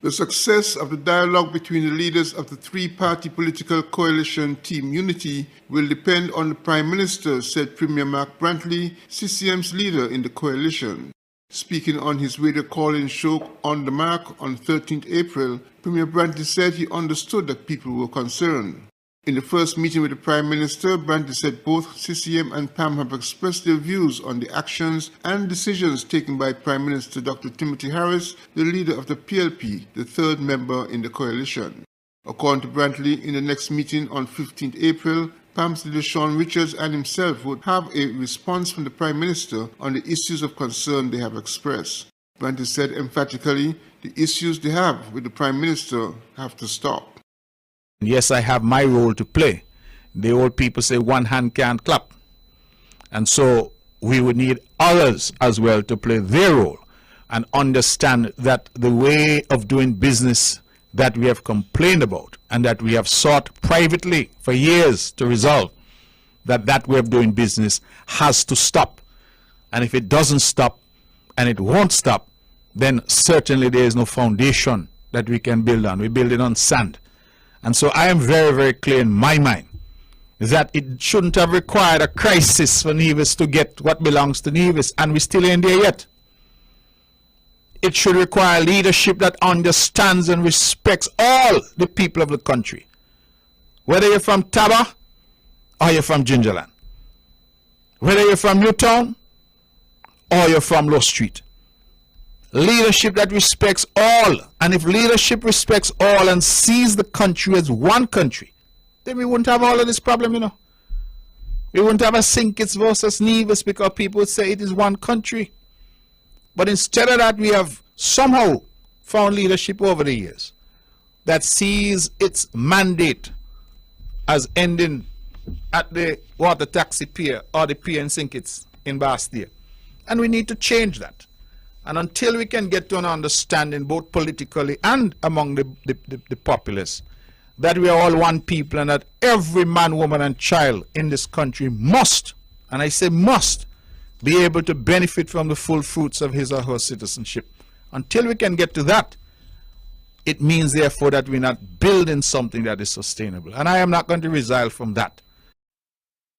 The success of the dialogue between the leaders of the three-party political coalition Team Unity will depend on the Prime Minister, said Premier Mark Brantley, CCM's leader in the coalition. Speaking on his radio call-in show On the Mark on 13th April, Premier Brantley said he understood that people were concerned. In the first meeting with the Prime Minister, Brantley said both CCM and PAM have expressed their views on the actions and decisions taken by Prime Minister Dr. Timothy Harris, the leader of the PLP, the third member in the coalition. According to Brantley, in the next meeting on 15th April, PAM's leader Sean Richards and himself would have a response from the Prime Minister on the issues of concern they have expressed. Brantley said emphatically, the issues they have with the Prime Minister have to stop. Yes, I have my role to play. The old people say one hand can't clap. And so we would need others as well to play their role and understand that the way of doing business that we have complained about and that we have sought privately for years to resolve, that way of doing business has to stop. And if it doesn't stop, and it won't stop, then certainly there is no foundation that we can build on. We build it on sand. And so I am very, very clear in my mind that it shouldn't have required a crisis for Nevis to get what belongs to Nevis, and we still ain't there yet. It should require leadership that understands and respects all the people of the country, whether you're from Taba or you're from Gingerland, whether you're from Newtown or you're from Low Street. Leadership that respects all. And if leadership respects all and sees the country as one country, then we wouldn't have all of this problem, you know. We wouldn't have a St. Kitts versus Nevis because people would say it is one country. But instead of that, we have somehow found leadership over the years that sees its mandate as ending at the water taxi pier or the pier in St. Kitts in Bastille. And we need to change that. And until we can get to an understanding, both politically and among the populace, that we are all one people and that every man, woman, and child in this country must, and I say must, be able to benefit from the full fruits of his or her citizenship. Until we can get to that, it means, therefore, that we're not building something that is sustainable. And I am not going to resile from that.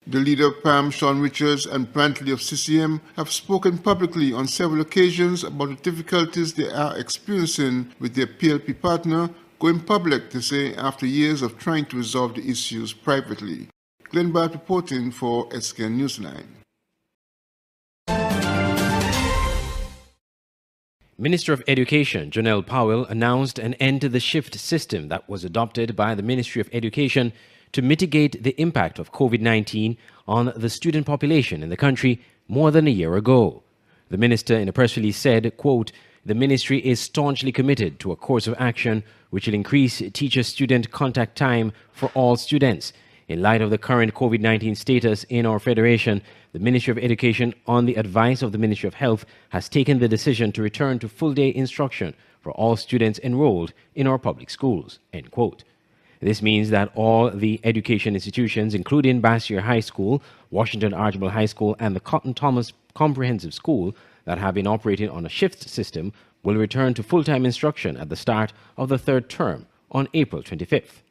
The leader of PAM, Sean Richards, and Brantley of CCM have spoken publicly on several occasions about the difficulties they are experiencing with their PLP partner, going public, they say, after years of trying to resolve the issues privately. Glenn Barth reporting for SKN Newsline. Minister of Education Janelle Powell announced an end to the shift system that was adopted by the Ministry of Education to mitigate the impact of COVID-19 on the student population in the country more than a year ago. The minister in a press release said, quote, "The ministry is staunchly committed to a course of action which will increase teacher-student contact time for all students. In light of the current COVID-19 status in our federation, the Ministry of Education, on the advice of the Ministry of Health, has taken the decision to return to full-day instruction for all students enrolled in our public schools." End quote. This means that all the education institutions, including Bassier High School, Washington Archibald High School, and the Cotton Thomas Comprehensive School that have been operating on a shift system, will return to full-time instruction at the start of the third term on April 25th.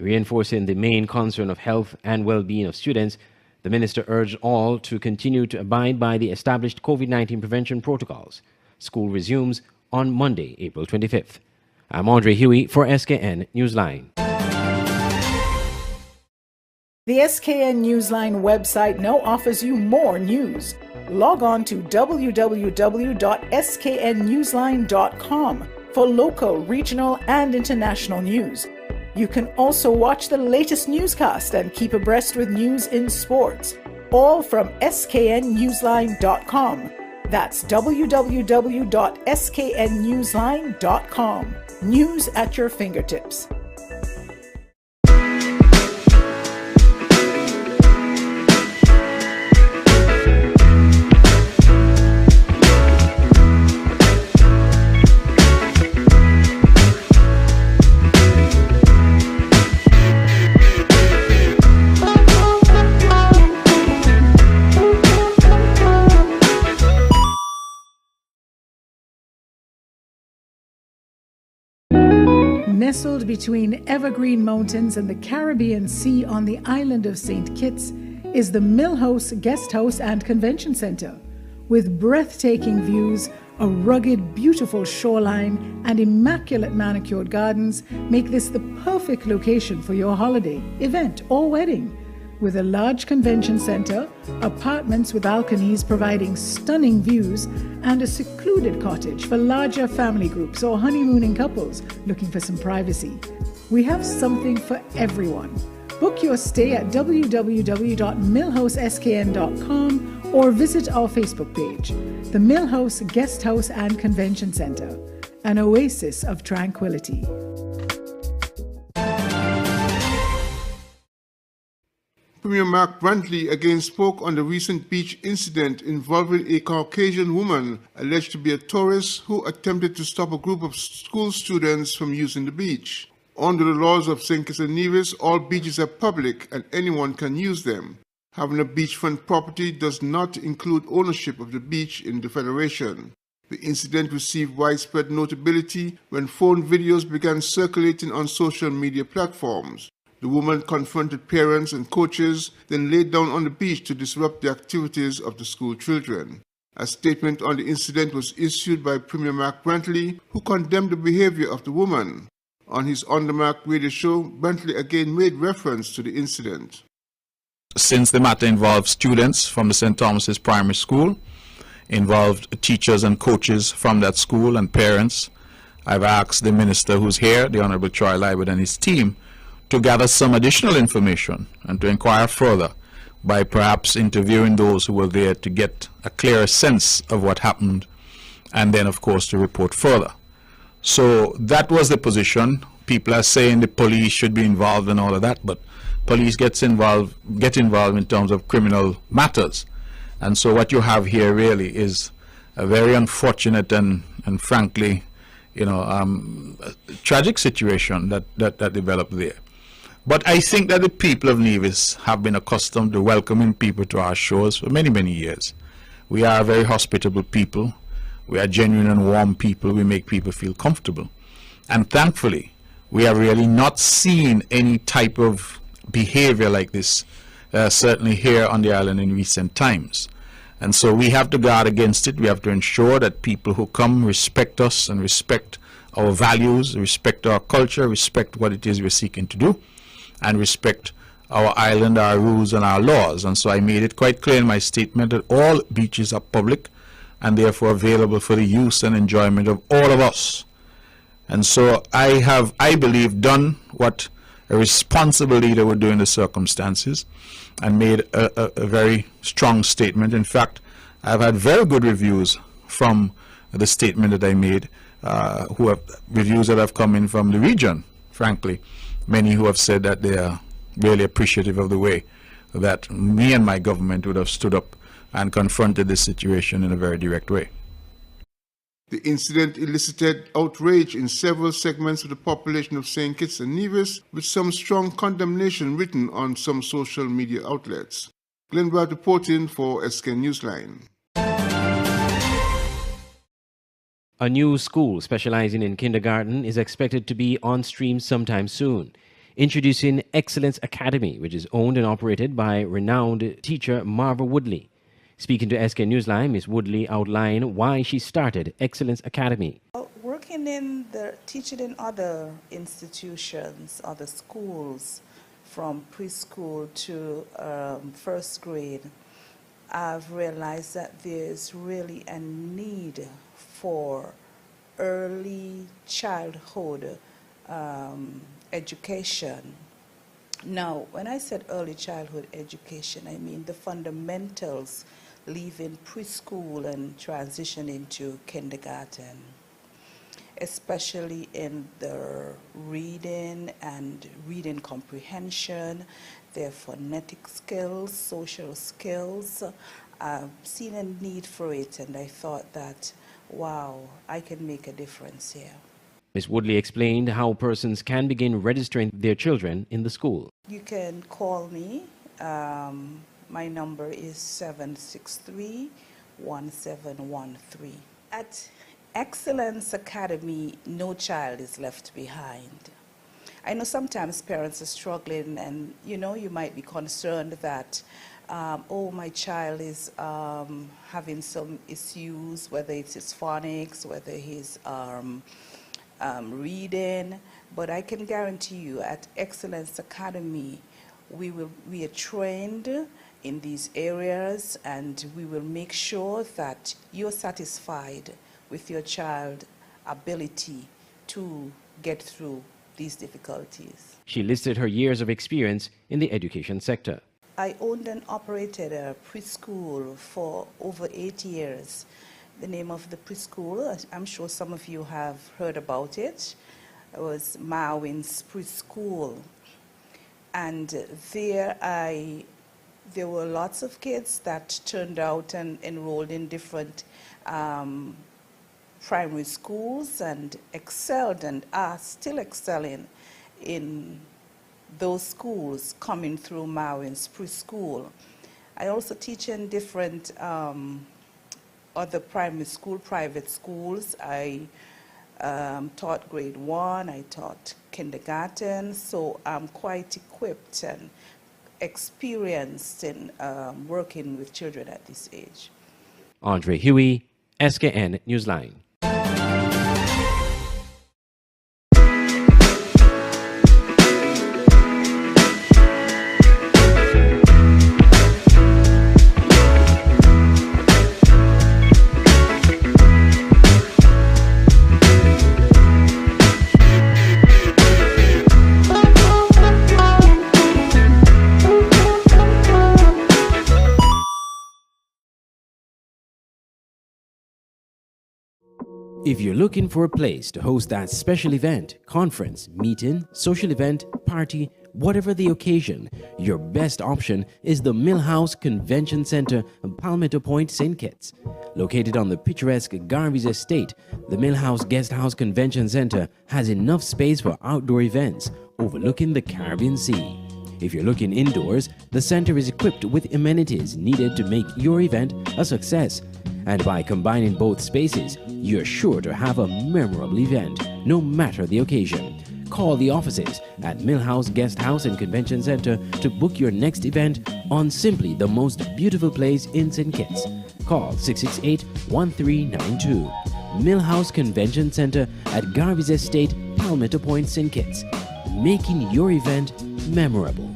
Reinforcing the main concern of health and well-being of students, the minister urged all to continue to abide by the established COVID-19 prevention protocols. School resumes on Monday, April 25th. I'm Andre Huey for SKN Newsline. The SKN Newsline website now offers you more news. Log on to www.sknnewsline.com for local, regional, and international news. You can also watch the latest newscast and keep abreast with news in sports, all from sknnewsline.com. That's www.sknnewsline.com. News at your fingertips. Nestled between evergreen mountains and the Caribbean Sea on the island of St. Kitts is the Mill House Guest House and Convention Center. With breathtaking views, a rugged, beautiful shoreline, and immaculate manicured gardens make this the perfect location for your holiday, event, or wedding. With a large convention center, apartments with balconies providing stunning views, and a secluded cottage for larger family groups or honeymooning couples looking for some privacy. We have something for everyone. Book your stay at www.millhouseskn.com or visit our Facebook page, the Mill House Guest House and Convention Center, an oasis of tranquility. Premier Mark Brantley again spoke on the recent beach incident involving a Caucasian woman alleged to be a tourist who attempted to stop a group of school students from using the beach. Under the laws of St. Kitts and Nevis, all beaches are public and anyone can use them. Having a beachfront property does not include ownership of the beach in the Federation. The incident received widespread notability when phone videos began circulating on social media platforms. The woman confronted parents and coaches, then laid down on the beach to disrupt the activities of the school children. A statement on the incident was issued by Premier Mark Brantley, who condemned the behavior of the woman. On his On the Mark radio show, Brantley again made reference to the incident. Since the matter involved students from the St. Thomas's Primary School, involved teachers and coaches from that school and parents, I've asked the minister who's here, the Honorable Troy Liebert, and his team, to gather some additional information and to inquire further by perhaps interviewing those who were there to get a clearer sense of what happened, and then of course to report further. So that was the position. People are saying the police should be involved and all of that, but police get involved in terms of criminal matters. And so what you have here really is a very unfortunate and frankly, tragic situation that developed there. But I think that the people of Nevis have been accustomed to welcoming people to our shores for many, many years. We are a very hospitable people. We are genuine and warm people. We make people feel comfortable. And thankfully, we have really not seen any type of behavior like this, certainly here on the island in recent times. And so we have to guard against it. We have to ensure that people who come respect us and respect our values, respect our culture, respect what it is we're seeking to do, and respect our island, our rules, and our laws. And so I made it quite clear in my statement that all beaches are public and therefore available for the use and enjoyment of all of us. And so I have, I believe, done what a responsible leader would do in the circumstances and made a very strong statement. In fact, I've had very good reviews from the statement that I made, reviews that have come in from the region, frankly. Many who have said that they are really appreciative of the way that me and my government would have stood up and confronted this situation in a very direct way. The incident elicited outrage in several segments of the population of St. Kitts and Nevis, with some strong condemnation written on some social media outlets. Glenn Brad reporting for SK Newsline. A new school specializing in kindergarten is expected to be on stream sometime soon. Introducing Excellence Academy, which is owned and operated by renowned teacher Marva Woodley. Speaking to SK Newsline, Ms. Woodley outlined why she started Excellence Academy. Working teaching in other institutions, other schools, from preschool to first grade, I've realized that there's really a need for early childhood education. Now, when I said early childhood education, I mean the fundamentals, leaving preschool and transitioning to kindergarten, especially in their reading and reading comprehension, their phonetic skills, social skills. I've seen a need for it, and I thought that, wow, I can make a difference here. Ms. Woodley explained how persons can begin registering their children in the school. You can call me. My number is 763-1713. At Excellence Academy, no child is left behind. I know sometimes parents are struggling, and you might be concerned that, oh, my child is having some issues, whether it's his phonics, whether he's reading. But I can guarantee you at Excellence Academy, we are trained in these areas, and we will make sure that you're satisfied with your child's ability to get through these difficulties. She listed her years of experience in the education sector. I owned and operated a preschool for over 8 years. The name of the preschool, I'm sure some of you have heard about it, was Marwin's Preschool. And there were lots of kids that turned out and enrolled in different primary schools and excelled and are still excelling in those schools coming through Marwin's Preschool. I also teach in different other primary school, private schools. I taught grade 1, I taught kindergarten, so I'm quite equipped and experienced in working with children at this age. Andre Huey, SKN Newsline. If you're looking for a place to host that special event, conference, meeting, social event, party, whatever the occasion, your best option is the Millhouse Convention Center, Palmetto Point, St. Kitts. Located on the picturesque Garvey's Estate, the Millhouse Guesthouse Convention Center has enough space for outdoor events overlooking the Caribbean Sea. If you're looking indoors, the center is equipped with amenities needed to make your event a success. And by combining both spaces, you're sure to have a memorable event, no matter the occasion. Call the offices at Millhouse Guesthouse and Convention Center to book your next event on simply the most beautiful place in St. Kitts. Call 668-1392. Millhouse Convention Center at Garvey's Estate, Palmetto Point, St. Kitts. Making your event memorable.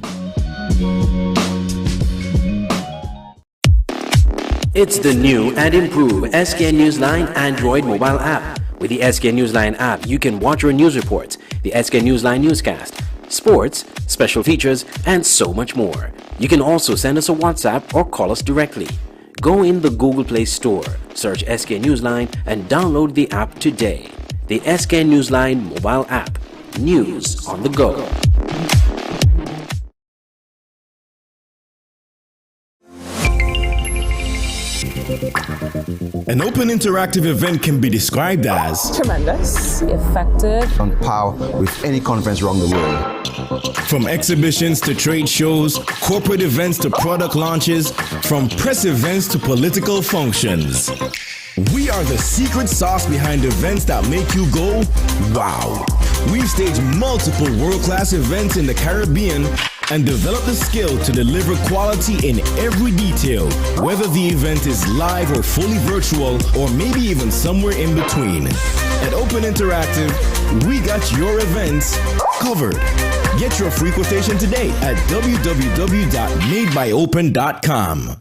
It's the new and improved SKN Newsline Android mobile app. With the SKN Newsline app, you can watch your news reports, the SKN Newsline Newscast, sports, special features, and so much more. You can also send us a WhatsApp or call us directly. Go in the Google Play Store, search SKN Newsline, and download the app today. The SKN Newsline mobile app. News on the go. An open interactive event can be described as tremendous, effective, on par with any conference around the world. From exhibitions to trade shows, corporate events to product launches, from press events to political functions. We are the secret sauce behind events that make you go, wow. We've staged multiple world-class events in the Caribbean and develop the skill to deliver quality in every detail, whether the event is live or fully virtual, or maybe even somewhere in between. At Open Interactive, we got your events covered. Get your free quotation today at www.madebyopen.com.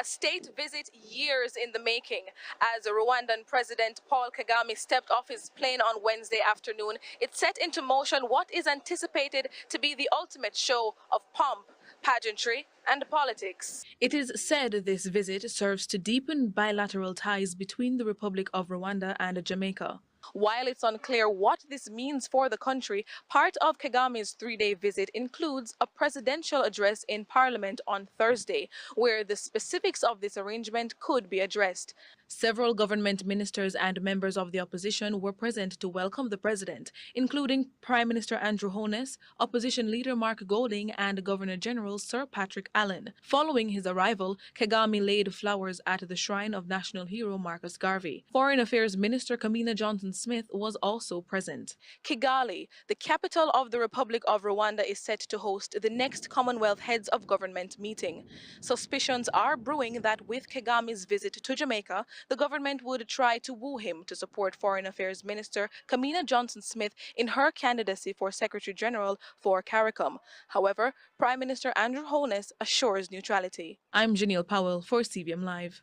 State visit years in the making. As Rwandan President Paul Kagame stepped off his plane on Wednesday afternoon, it set into motion what is anticipated to be the ultimate show of pomp, pageantry, and politics. It is said this visit serves to deepen bilateral ties between the Republic of Rwanda and Jamaica. While it's unclear what this means for the country, part of Kagame's 3-day visit includes a presidential address in Parliament on Thursday, where the specifics of this arrangement could be addressed. Several government ministers and members of the opposition were present to welcome the president, including Prime Minister Andrew Holness, Opposition Leader Mark Golding, and Governor General Sir Patrick Allen. Following his arrival, Kagame laid flowers at the shrine of national hero Marcus Garvey. Foreign Affairs Minister Kamina Johnson-Smith was also present. Kigali, the capital of the Republic of Rwanda, is set to host the next Commonwealth Heads of Government meeting. Suspicions are brewing that with Kagame's visit to Jamaica, the government would try to woo him to support Foreign Affairs Minister Kamina Johnson-Smith in her candidacy for Secretary General for CARICOM. However, Prime Minister Andrew Holness assures neutrality. I'm Janelle Powell for CBM Live.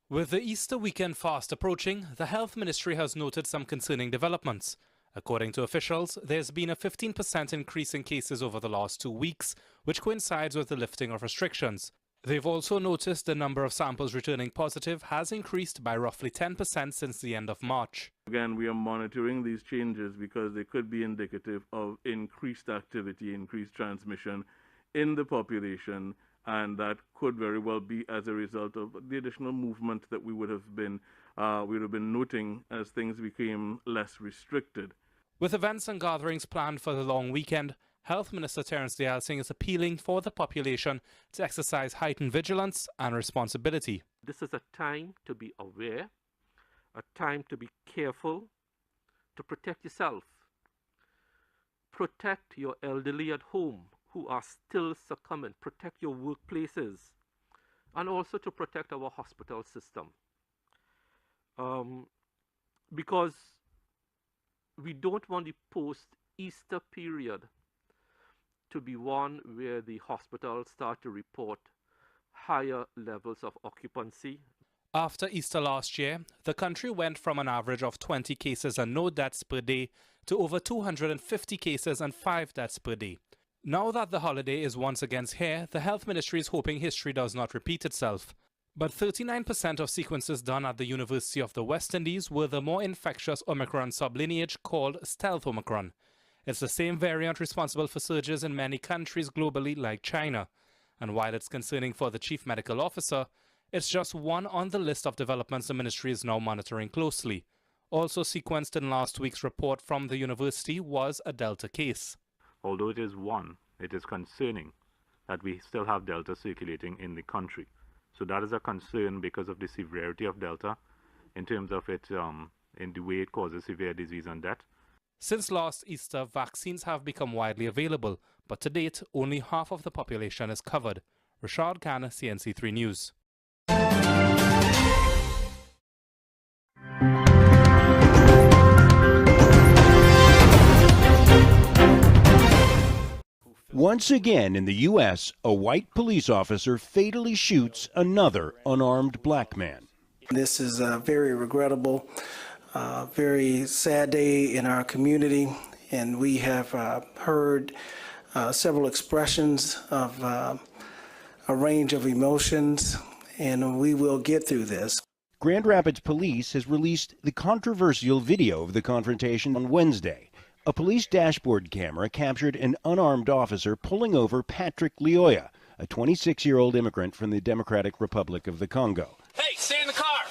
With the Easter weekend fast approaching, the Health Ministry has noted some concerning developments. According to officials, there's been a 15% increase in cases over the last 2 weeks, which coincides with the lifting of restrictions. They've also noticed the number of samples returning positive has increased by roughly 10% since the end of March. Again, we are monitoring these changes because they could be indicative of increased activity, increased transmission in the population, and that could very well be as a result of the additional movement that we would have been noting as things became less restricted. With events and gatherings planned for the long weekend, Health Minister Terence Dial Singh is appealing for the population to exercise heightened vigilance and responsibility. This is a time to be aware, a time to be careful, to protect yourself. Protect your elderly at home who are still succumbing. Protect your workplaces, and also to protect our hospital system. Because we don't want the post-Easter period to be one where the hospitals start to report higher levels of occupancy. After Easter last year, the country went from an average of 20 cases and no deaths per day to over 250 cases and 5 deaths per day. Now that the holiday is once again here, the Health Ministry is hoping history does not repeat itself. But 39% of sequences done at the University of the West Indies were the more infectious Omicron sublineage called stealth Omicron. It's the same variant responsible for surges in many countries globally like China. And while it's concerning for the Chief Medical Officer, it's just one on the list of developments the ministry is now monitoring closely. Also sequenced in last week's report from the university was a Delta case. Although it is one, it is concerning that we still have Delta circulating in the country. So that is a concern because of the severity of Delta in terms of it, in the way it causes severe disease and death. Since last Easter, vaccines have become widely available, but to date, only half of the population is covered. Rashad Khan, CNC3 News. Once again in the U.S., a white police officer fatally shoots another unarmed black man. This is very regrettable. Very sad day in our community, and we have heard several expressions of a range of emotions, and we will get through this. Grand Rapids Police has released the controversial video of the confrontation on Wednesday. A police dashboard camera captured an unarmed officer pulling over Patrick Lioya, a 26-year-old immigrant from the Democratic Republic of the Congo. Hey, stay in the car!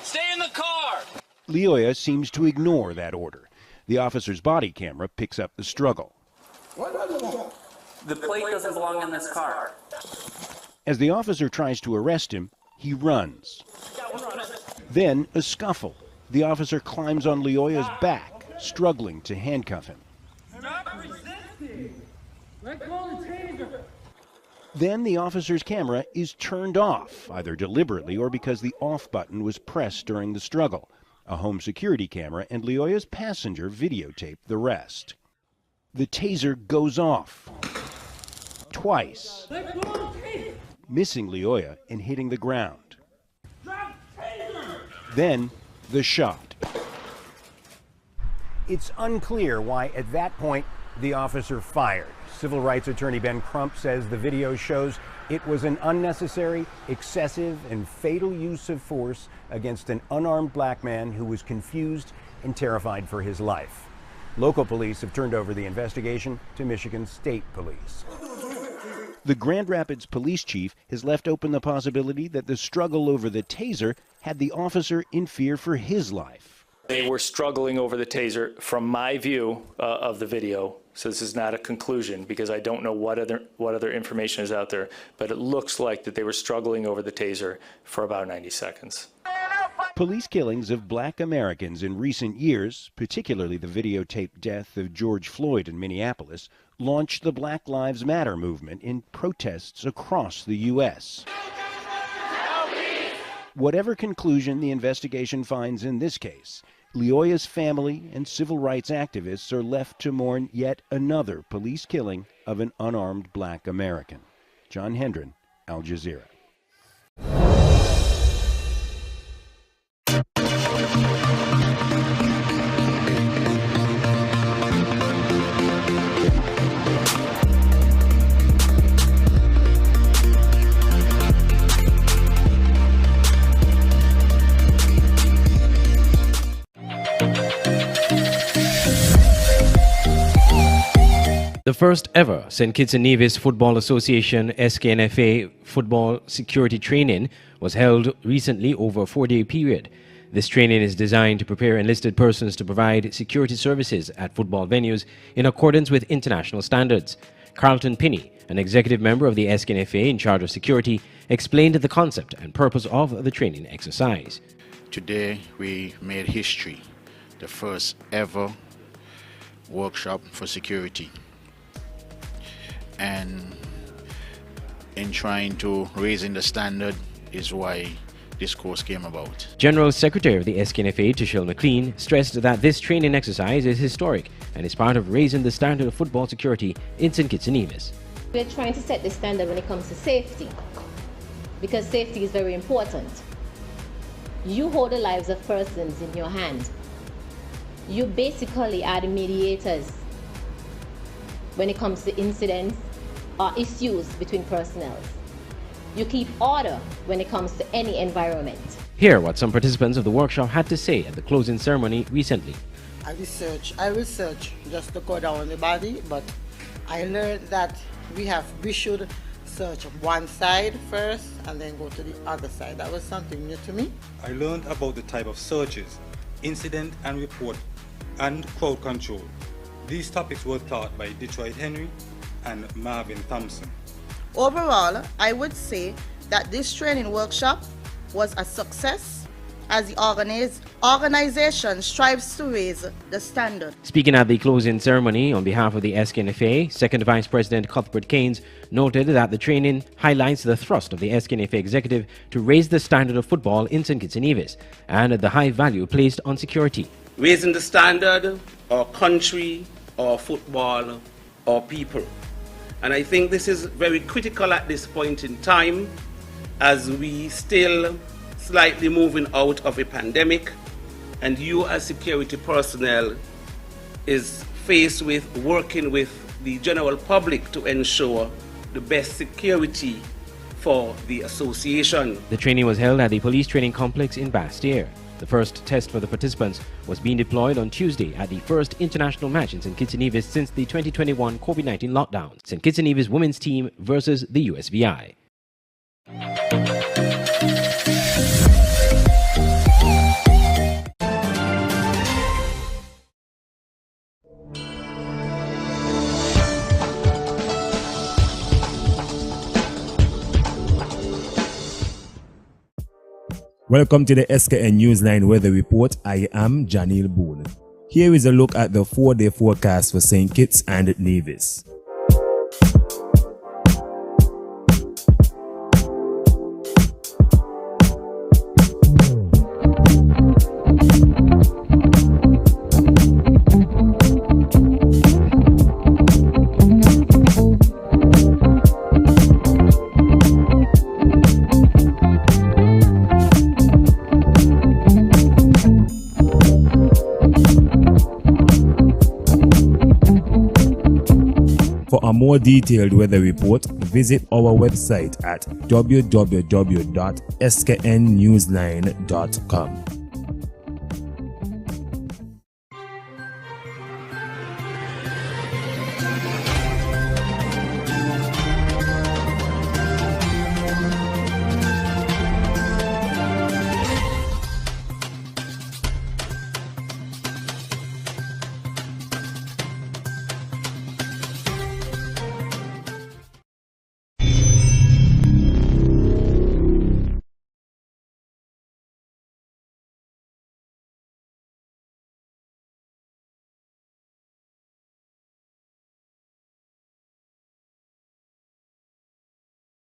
Stay in the car! Lioya seems to ignore that order. The officer's body camera picks up the struggle. The plate doesn't belong in this car. As the officer tries to arrest him, he runs. Then a scuffle. The officer climbs on Lioya's back, struggling to handcuff him. Stop resisting! Let go of the taser! Then the officer's camera is turned off, either deliberately or because the off button was pressed during the struggle. A home security camera and Lioya's passenger videotape the rest. The taser goes off twice, missing Lioya and hitting the ground. Then the shot. It's unclear why at that point the officer fired. Civil rights attorney Ben Crump says the video shows It was an unnecessary, excessive, and fatal use of force against an unarmed black man who was confused and terrified for his life. Local police have turned over the investigation to Michigan State Police. The Grand Rapids police chief has left open the possibility that the struggle over the taser had the officer in fear for his life. They were struggling over the taser from my view of the video. So this is not a conclusion because I don't know what other information is out there, but it looks like that they were struggling over the taser for about 90 seconds. Police killings of black Americans in recent years, particularly the videotaped death of George Floyd in Minneapolis, launched the Black Lives Matter movement in protests across the U.S. Whatever conclusion the investigation finds in this case, Leoya's family and civil rights activists are left to mourn yet another police killing of an unarmed black American. John Hendren, Al Jazeera. The first ever St. Kitts and Nevis Football Association SKNFA football security training was held recently over a 4-day period. This training is designed to prepare enlisted persons to provide security services at football venues in accordance with international standards. Carlton Pinney, an executive member of the SKNFA in charge of security, explained the concept and purpose of the training exercise. Today we made history, the first ever workshop for security. And in trying to raising the standard is why this course came about. General Secretary of the SKNFA, Tishel McLean, stressed that this training exercise is historic and is part of raising the standard of football security in St. Kitts and Nevis. We're trying to set the standard when it comes to safety, because safety is very important. You hold the lives of persons in your hand. You basically are the mediators when it comes to incidents or issues between personnel. You keep order when it comes to any environment. Hear what some participants of the workshop had to say at the closing ceremony recently. I research just to go down the body, but I learned that we should search one side first and then go to the other side. That was something new to me. I learned about the type of searches, incident and report, and crowd control. These topics were taught by Detroit Henry and Marvin Thompson. Overall, I would say that this training workshop was a success as the organization strives to raise the standard. Speaking at the closing ceremony on behalf of the SKNFA, Second Vice President Cuthbert Keynes noted that the training highlights the thrust of the SKNFA executive to raise the standard of football in St. Kitts and Nevis and the high value placed on security. Raising the standard, our country, our football, our people. And I think this is very critical at this point in time as we still slightly moving out of a pandemic, and you as security personnel is faced with working with the general public to ensure the best security for the association. The training was held at the police training complex in Bastyr. The first test for the participants was being deployed on Tuesday at the first international match in St. Kitts and Nevis since the 2021 COVID-19 lockdown. St. Kitts and Nevis women's team versus the USVI. Welcome to the SKN Newsline Weather Report. I am Janil Boone. Here is a look at the 4-day forecast for St. Kitts and Nevis. more detailed weather report, visit our website at www.sknnewsline.com.